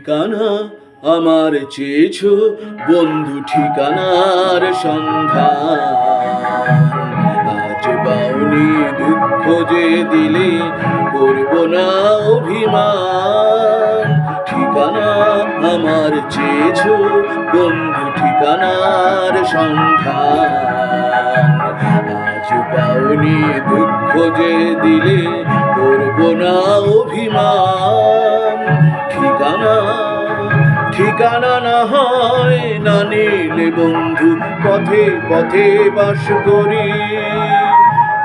ঠিকানা আমার চেয়েছো বন্ধু, ঠিকানার সন্ধান আজ পাওনি, দুঃখ যে দিলে করব না অভিমান। ঠিকানা আমার চেয়েছো বন্ধু, ঠিকানার সন্ধান আজ পাওনি, দুঃখ যে দিলে করব না অভিমান। ঠিকানা ঠিকানা না হয় না নিলে বন্ধু, পথে পথে বাস করি,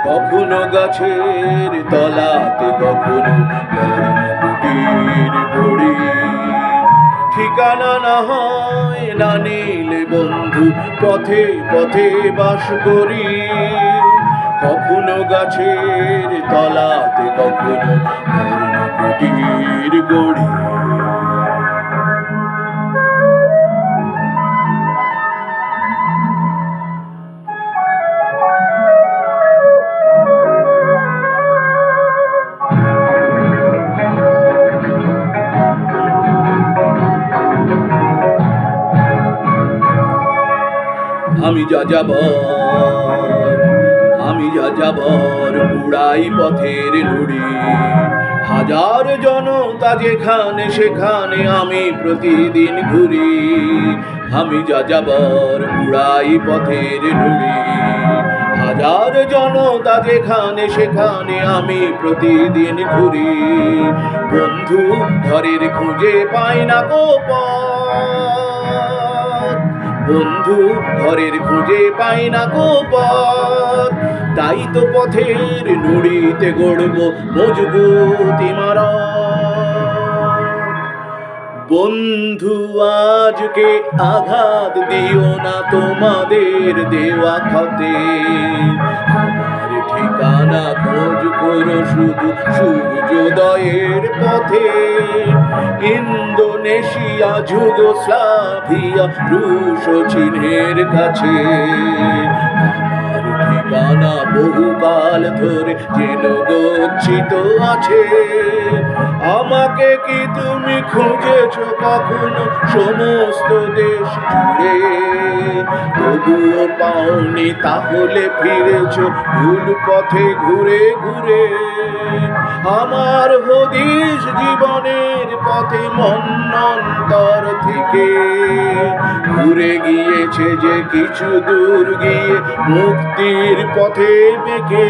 কখনো গাছের তলাতে, কখনো কুটির গড়ি। ঠিকানা না হয় না নিলে বন্ধু, পথে পথে বাস করি, কখনো গাছের তলাতে, কখনো কুটির গড়ি। আমি যাযাবর পুরাই পথের নুড়ি, হাজার জনতা যেখানে সেখানে আমি প্রতিদিন ঘুরি। আমি যাযাবর পুরাই পথের নুড়ি, হাজার জনতা যেখানে সেখানে আমি প্রতিদিন ঘুরি। বন্ধু ঘরের খুঁজে পাই না গো পথ, বন্ধু ঘরের খুঁজে পাই না গো পথ, তাই তো পথের নুড়িতে গড়ব মজবুত ইমারত। বন্ধু আজকে আঘাত দিও না তোমাদের দেওয়া ক্ষতে, আমার ঠিকানা খোঁজ করো শুধু সূর্যোদয়ের পথে। ইন্দোনেশিয়া, যুগোস্লাভিয়া, রুশ ও চীনের কাছে আমার ঠিকানা বহুকাল ধরে যেন গচ্ছিত আছে। আমাকে কি তুমি খুঁজেছো কখনো সমস্ত দেশ জুড়ে, তবুও পাওনি, তাহলে ফিরেছো ভুল পথে ঘুরে ঘুরে। আমার হদিস জীবনের পথে মন্বন্তর থেকে ঘুরে গিয়েছে যে কিছু দূর গিয়ে মুক্তির পথে বেঁকে।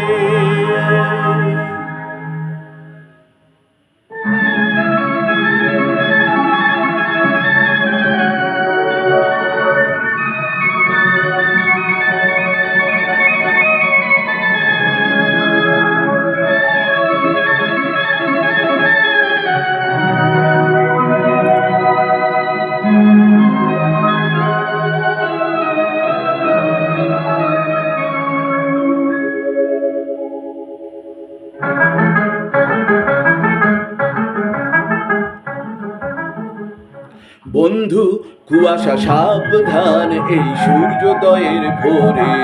বন্ধু কুয়াশা সাবধান এই সূর্যোদয়ের ভোরে,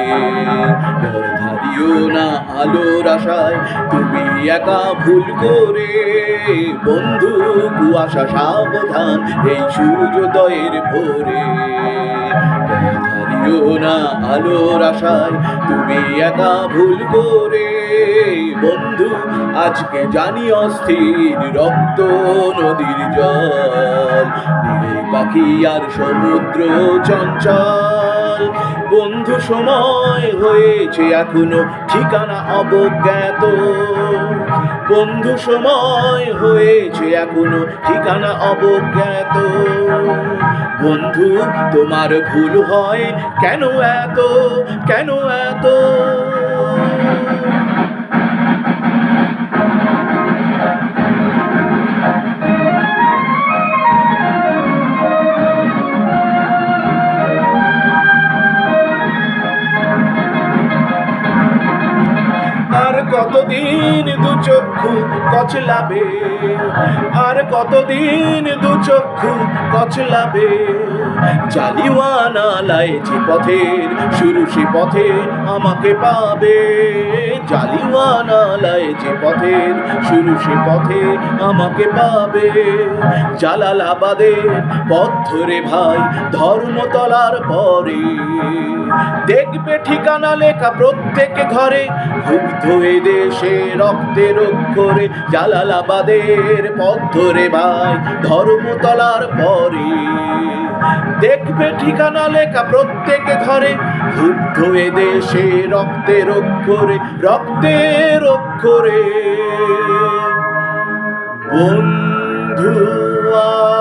ধারিও না আলোর আশায় তুমি একা ভুল করে। বন্ধু কুয়াশা সাবধান এই সূর্যোদয়ের ভোরে, ধারিও না আলোর আশায় তুমি একা ভুল করে। বন্ধু আজকে জানি অস্থির রক্ত নদীর জল, নীল পাখি আর সমুদ্র চঞ্চল। বন্ধু সময় হয়েছে এখনো ঠিকানা অবজ্ঞাত, বন্ধু সময় হয়েছে এখনো ঠিকানা অবজ্ঞাত। বন্ধু তোমার ভুল হয় কেন এত, কেন এত? আর কতদিন চক্ষু কচলাবে, আর কতদিন দু চক্ষু কচলাবে। জালিওয়ানালায় যে পথের শুরু সে পথে আমাকে পাবে, জালিওয়ানালায় যে পথের শুরু সে পথে আমাকে পাবে। জালালাবাদের পথ ধরে ভাই ধর্মতলার পরে, দেখবে ঠিকানা লেখা প্রত্যেক ঘরে, ক্ষুব্ধ এ দেশে রক্তের অক্ষরে। জালালাবাদের পথ ধরে ভাই ধর্মতলার পরে, দেখবে ঠিকানা লেখা প্রত্যেক ঘরে, ক্ষুব্ধ এ দেশে রক্তের অক্ষরে, রক্তের অক্ষরে। বন্ধু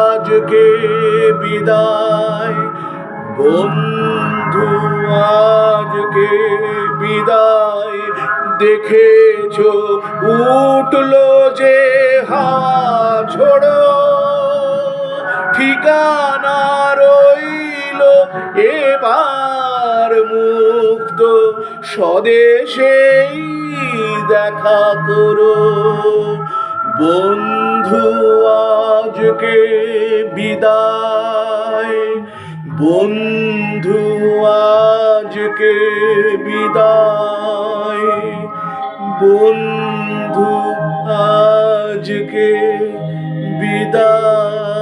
আজকে বিদায়, বন্ধু আজকে বিদায়। দেখেছো উঠলো যে হাওয়া ঝোড়ো, ঠিকানা রইল এবার মুক্ত স্বদেশেই দেখা করো। বন্ধু আজকে বিদায়, বন্ধু আজকে বিদায়, বন্ধু আজকে বিদায়।